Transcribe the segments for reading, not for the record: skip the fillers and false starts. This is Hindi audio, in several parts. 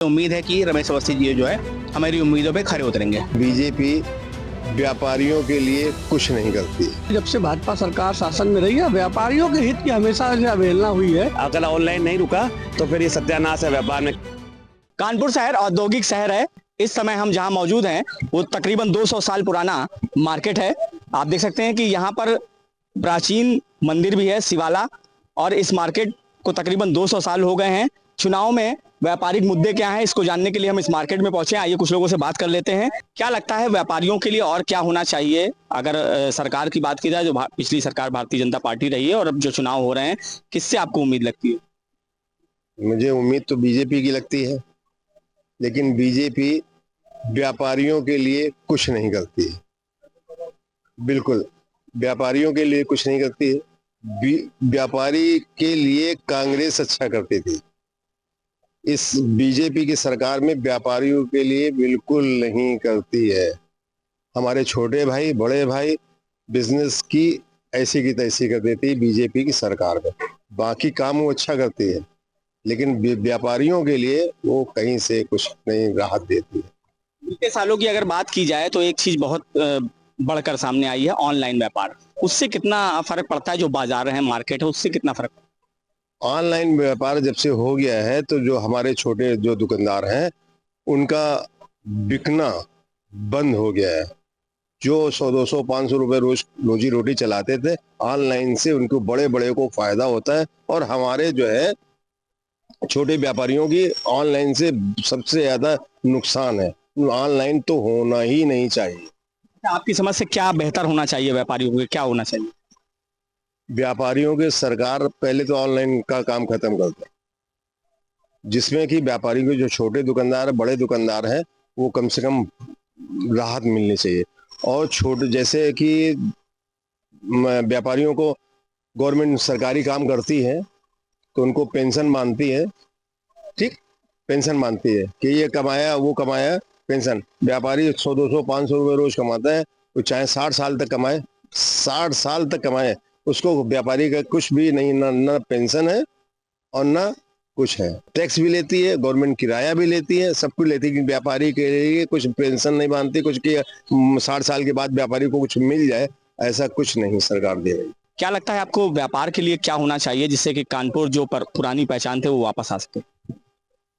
उम्मीद है कि रमेश अवस्थी जी जो है हमारी उम्मीदों पे खरे उतरेंगे। बीजेपी व्यापारियों के लिए कुछ नहीं करती। जब से भाजपा सरकार शासन में रही है, व्यापारियों के हित की हमेशा से अवहेलना हुई है। अगर ऑनलाइन नहीं रुका तो फिर ये सत्यानाश है व्यापार में। कानपुर शहर औद्योगिक शहर है। इस समय हम जहां मौजूद हैं वो तकरीबन 200 साल पुराना मार्केट है। आप देख सकते हैं कि यहाँ पर प्राचीन मंदिर भी है, शिवाला, और इस मार्केट को तकरीबन 200 साल हो गए हैं। चुनाव में व्यापारिक मुद्दे क्या हैं, इसको जानने के लिए हम इस मार्केट में पहुंचे। आइए कुछ लोगों से बात कर लेते हैं। क्या लगता है व्यापारियों के लिए और क्या होना चाहिए? अगर सरकार की बात की जाए, जो पिछली सरकार भारतीय जनता पार्टी रही है, और अब जो चुनाव हो रहे हैं, किससे आपको उम्मीद लगती है? मुझे उम्मीद तो बीजेपी की लगती है, लेकिन बीजेपी व्यापारियों के लिए कुछ नहीं करती है। बिल्कुल व्यापारियों के लिए कुछ नहीं करती है। व्यापारी के लिए कांग्रेस अच्छा करती थी। इस बीजेपी की सरकार में व्यापारियों के लिए बिल्कुल नहीं करती है। हमारे छोटे भाई बड़े भाई बिजनेस की ऐसी की तैसी कर देती है बीजेपी की सरकार में। बाकी काम वो अच्छा करती है, लेकिन व्यापारियों के लिए वो कहीं से कुछ नहीं राहत देती है। बीते सालों की अगर बात की जाए तो एक चीज बहुत बढ़कर सामने आई है, ऑनलाइन व्यापार। उससे कितना फर्क पड़ता है? जो बाजार है, मार्केट है, उससे कितना फर्क? ऑनलाइन व्यापार जब से हो गया है तो जो हमारे छोटे जो दुकानदार हैं उनका बिकना बंद हो गया है। जो 100-200 500 रुपए रोज रोजी रोटी चलाते थे, ऑनलाइन से उनको बड़े बड़े को फायदा होता है। और हमारे जो है छोटे व्यापारियों की ऑनलाइन से सबसे ज्यादा नुकसान है। ऑनलाइन तो होना ही नहीं चाहिए। आपकी समझ से क्या बेहतर होना चाहिए? व्यापारियों को क्या होना चाहिए? व्यापारियों के सरकार पहले तो ऑनलाइन का काम खत्म कर दे, जिसमें कि व्यापारी के जो छोटे दुकानदार है, बड़े दुकानदार हैं, वो कम से कम राहत मिलनी चाहिए। और छोटे जैसे कि व्यापारियों को गवर्नमेंट सरकारी काम करती है तो उनको पेंशन मानती है, ठीक, पेंशन मानती है कि ये कमाया वो कमाया, पेंशन। व्यापारी 100-200 500 रुपए रोज कमाता है, वो चाहे 60 साल तक कमाए, 60 साल तक कमाए, उसको व्यापारी का कुछ भी नहीं, ना पेंशन है और ना कुछ है। टैक्स भी लेती है गवर्नमेंट, किराया भी लेती है, सब कुछ लेती है। व्यापारी के लिए कुछ पेंशन नहीं मानती, कुछ कि 60 साल के बाद व्यापारी को कुछ मिल जाए, ऐसा कुछ नहीं सरकार दे रही। क्या लगता है आपको व्यापार के लिए क्या होना चाहिए जिससे कि कानपुर जो पुरानी पहचान थे वो वापस आ सके?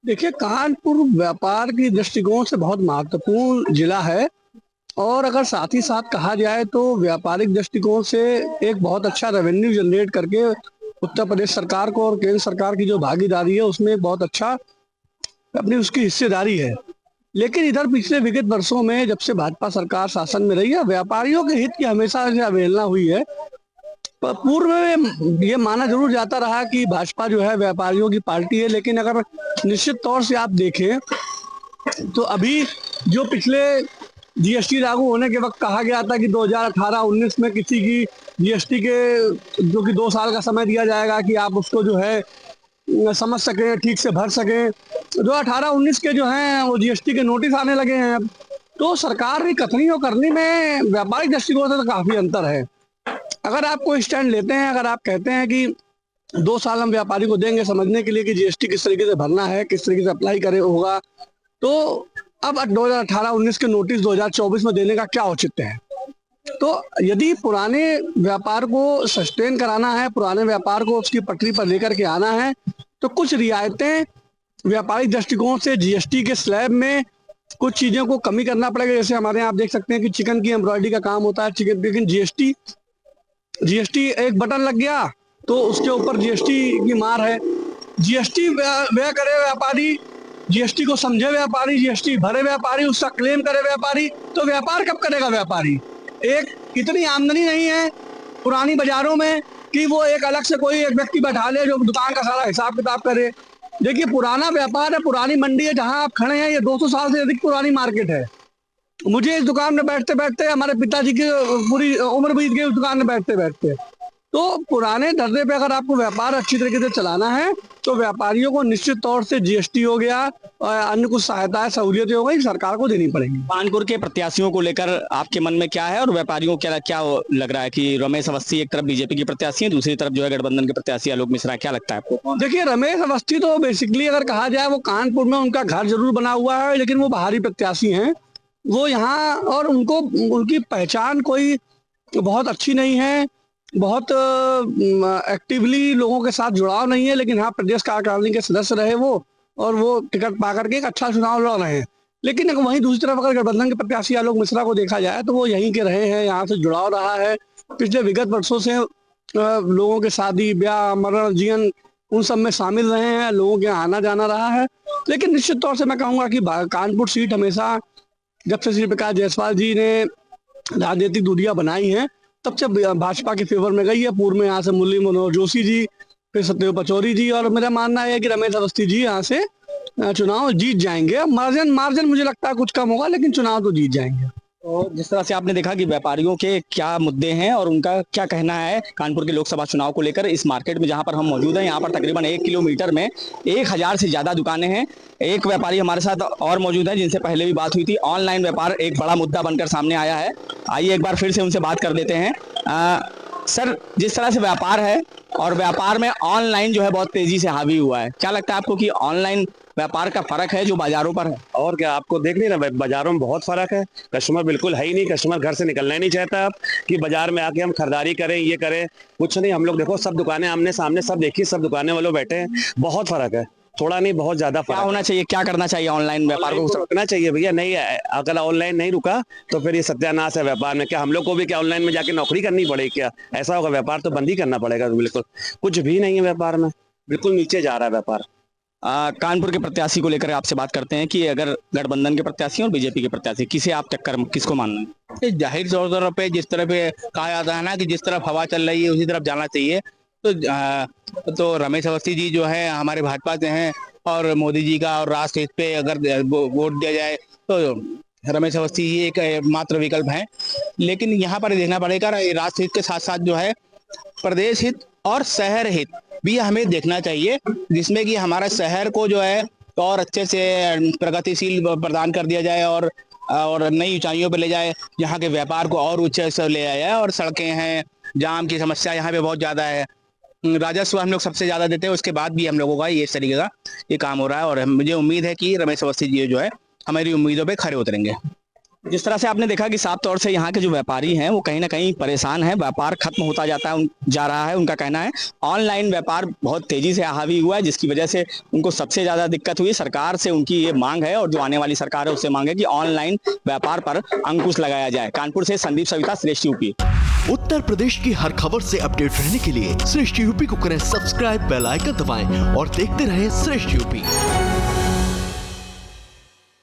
देखिए, कानपुर व्यापार की दृष्टिकोण से बहुत महत्वपूर्ण जिला है, और अगर साथ ही साथ कहा जाए तो व्यापारिक दृष्टिकोण से एक बहुत अच्छा रेवेन्यू जनरेट करके उत्तर प्रदेश सरकार को और केंद्र सरकार की जो भागीदारी है उसमें बहुत अच्छा अपनी उसकी हिस्सेदारी है। लेकिन इधर पिछले विगत वर्षों में जब से भाजपा सरकार शासन में रही है, व्यापारियों के हित की हमेशा से अवहेलना हुई है। पूर्व में ये माना जरूर जाता रहा कि भाजपा जो है व्यापारियों की पार्टी है, लेकिन अगर निश्चित तौर से आप देखें तो अभी जो पिछले जीएसटी लागू होने के वक्त कहा गया था कि 2018-19 में किसी की जीएसटी के जो कि 2 साल का समय दिया जाएगा कि आप उसको जो है समझ सके, ठीक से भर सके। 2018-19 के जो हैं वो जीएसटी के नोटिस आने लगे हैं अब। तो सरकार की कथनी और करनी में व्यापारिक दृष्टिकोण से तो काफी अंतर है। अगर आप कोई स्टैंड लेते हैं, अगर आप कहते हैं कि 2 साल हम व्यापारी को देंगे समझने के लिए कि जीएसटी किस तरीके से भरना है, किस तरीके से अप्लाई करे होगा, तो अब 2018-19 के नोटिस 2024 में देने का क्या औचित्य है? तो यदि पुराने व्यापार को सस्टेन कराना है, पुराने व्यापार को उसकी पटरी पर लेकर के आना है, तो कुछ रियायतें व्यापारिक दृष्टिकोण से जीएसटी के स्लैब में कुछ चीजों को कमी करना पड़ेगा। जैसे हमारे यहाँ आप देख सकते हैं कि चिकन की एम्ब्रॉयडरी का काम होता है, चिकन, लेकिन जीएसटी एक बटन लग गया तो उसके ऊपर जीएसटी की मार है। जीएसटी व्यय करे व्यापारी, जीएसटी को समझे व्यापारी, जीएसटी भरे व्यापारी, उसका क्लेम करे व्यापारी, तो व्यापार कब करेगा व्यापारी? एक इतनी आमदनी नहीं है पुरानी बाजारों में कि वो एक अलग से कोई एक व्यक्ति बैठा ले जो दुकान का सारा हिसाब किताब करे। देखिए, पुराना व्यापार है, पुरानी मंडी है, जहां आप खड़े हैं ये 200 साल से अधिक पुरानी मार्केट है। मुझे इस दुकान में बैठते बैठते हमारे पिताजी की पूरी उम्र बीत गई उस दुकान में बैठते बैठते। तो पुराने दर्जे पे अगर आपको व्यापार अच्छी तरीके से चलाना है तो व्यापारियों को निश्चित तौर से जीएसटी हो गया और अन्य कुछ सहायताएं सहूलियतें हो गई सरकार को देनी पड़ेंगी। कानपुर के प्रत्याशियों को लेकर आपके मन में क्या है और व्यापारियों को क्या लग रहा है कि रमेश अवस्थी एक तरफ बीजेपी की प्रत्याशी है, दूसरी तरफ जो है गठबंधन के प्रत्याशी आलोक मिश्रा, क्या लगता है आपको? देखिए, रमेश अवस्थी तो बेसिकली अगर कहा जाए वो कानपुर में उनका घर जरूर बना हुआ है, लेकिन वो बाहरी प्रत्याशी हैं। वो यहाँ और उनकी पहचान कोई बहुत अच्छी नहीं है, बहुत एक्टिवली लोगों के साथ जुड़ाव नहीं है, लेकिन हाँ प्रदेश कार्यकारिणी के सदस्य रहे वो, और वो टिकट पा करके एक अच्छा चुनाव लड़ रहे हैं। लेकिन वहीं दूसरी तरफ अगर गठबंधन के प्रत्याशी आलोक मिश्रा को देखा जाए तो वो यहीं के रहे हैं, यहाँ से जुड़ाव रहा है, पिछले विगत वर्षों से लोगों के शादी ब्याह मरण जीवन उन सब में शामिल रहे हैं, लोगों के आना जाना रहा है। लेकिन निश्चित तौर से मैं कहूँगा कि कानपुर सीट हमेशा जब से श्री प्रकाश जायसवाल जी ने राजनीतिक दूरियां बनाई हैं तब से भाजपा के फेवर में गई है। पूर्व में यहाँ से मुरली मनोहर जोशी जी, फिर सत्यदेव पचौरी जी, और मेरा मानना है कि रमेश अवस्थी जी यहाँ से चुनाव जीत जाएंगे। मार्जिन मुझे लगता है कुछ कम होगा, लेकिन चुनाव तो जीत जाएंगे। तो जिस तरह से आपने देखा कि व्यापारियों के क्या मुद्दे हैं और उनका क्या कहना है कानपुर के लोकसभा चुनाव को लेकर, इस मार्केट में जहां पर हम मौजूद हैं, यहाँ पर तकरीबन 1 किलोमीटर में 1000 से ज्यादा दुकानें हैं। एक व्यापारी हमारे साथ और मौजूद हैं जिनसे पहले भी बात हुई थी। ऑनलाइन व्यापार एक बड़ा मुद्दा बनकर सामने आया है, आइए एक बार फिर से उनसे बात कर देते हैं। सर, जिस तरह से व्यापार है और व्यापार में ऑनलाइन जो है बहुत तेजी से हावी हुआ है, क्या लगता है आपको कि ऑनलाइन व्यापार का फर्क है जो बाजारों पर है? और क्या, आपको देख ली ना बाजारों में बहुत फर्क है। कस्टमर बिल्कुल है ही नहीं, कस्टमर घर से निकलना ही नहीं चाहता अब कि बाजार में आके हम खरीदारी करें, ये करें, कुछ नहीं। हम लोग देखो सब दुकानें आमने सामने सब देखिए, सब दुकानें वालों बैठे हैं, बहुत फर्क है, थोड़ा नहीं बहुत ज्यादा फर्क। क्या होना चाहिए, क्या करना चाहिए ऑनलाइन व्यापार को? रुकना चाहिए भैया, नहीं अगर ऑनलाइन नहीं रुका तो फिर ये सत्यानाश है व्यापार में। क्या हम लोग को भी क्या ऑनलाइन में जाके नौकरी करनी पड़ेगी क्या? ऐसा होगा, व्यापार तो बंद ही करना पड़ेगा। बिल्कुल कुछ भी नहीं है व्यापार में, बिल्कुल नीचे जा रहा है व्यापार। कानपुर के प्रत्याशी को लेकर आपसे बात करते हैं कि अगर गठबंधन के प्रत्याशी और बीजेपी के प्रत्याशी, किसे आप टक्कर किसको मानना है? जाहिर तौर पे जिस तरफ कहा जाता है ना कि जिस तरफ हवा चल रही है उसी तरफ जाना चाहिए। तो रमेश अवस्थी जी जो है हमारे भाजपा से हैं और मोदी जी का और राष्ट्र हित पे अगर वोट दिया जाए तो रमेश अवस्थी ये एक मात्र विकल्प है। लेकिन यहाँ पर देखना पड़ेगा राष्ट्र हित के साथ साथ जो है प्रदेश हित और शहर हित भी हमें देखना चाहिए, जिसमें कि हमारा शहर को जो है और अच्छे से प्रगतिशील प्रदान कर दिया जाए और नई ऊंचाइयों पर ले जाए, यहाँ के व्यापार को और ऊंचे से ले आया जाए। और सड़कें हैं, जाम की समस्या यहाँ पे बहुत ज़्यादा है, राजस्व हम लोग सबसे ज़्यादा देते हैं, उसके बाद भी हम लोगों का ये इस तरीके का ये काम हो रहा है। और मुझे उम्मीद है कि रमेश अवस्थी जी जो है हमारी उम्मीदों पे खरे उतरेंगे। जिस तरह से आपने देखा कि साफ तौर से यहाँ के जो व्यापारी हैं वो कहीं ना कहीं परेशान हैं, व्यापार खत्म होता जा रहा है। उनका कहना है ऑनलाइन व्यापार बहुत तेजी से हावी हुआ है, जिसकी वजह से उनको सबसे ज्यादा दिक्कत हुई। सरकार से उनकी ये मांग है और जो आने वाली सरकार है उससे मांग है कि ऑनलाइन व्यापार पर अंकुश लगाया जाए। कानपुर से संदीप सविता, श्रेष्ठ यूपी। उत्तर प्रदेश की हर खबर से अपडेट रहने के लिए श्रेष्ठ यूपी को करें सब्सक्राइब, बेल आइकन दबाएं और देखते रहें श्रेष्ठ यूपी।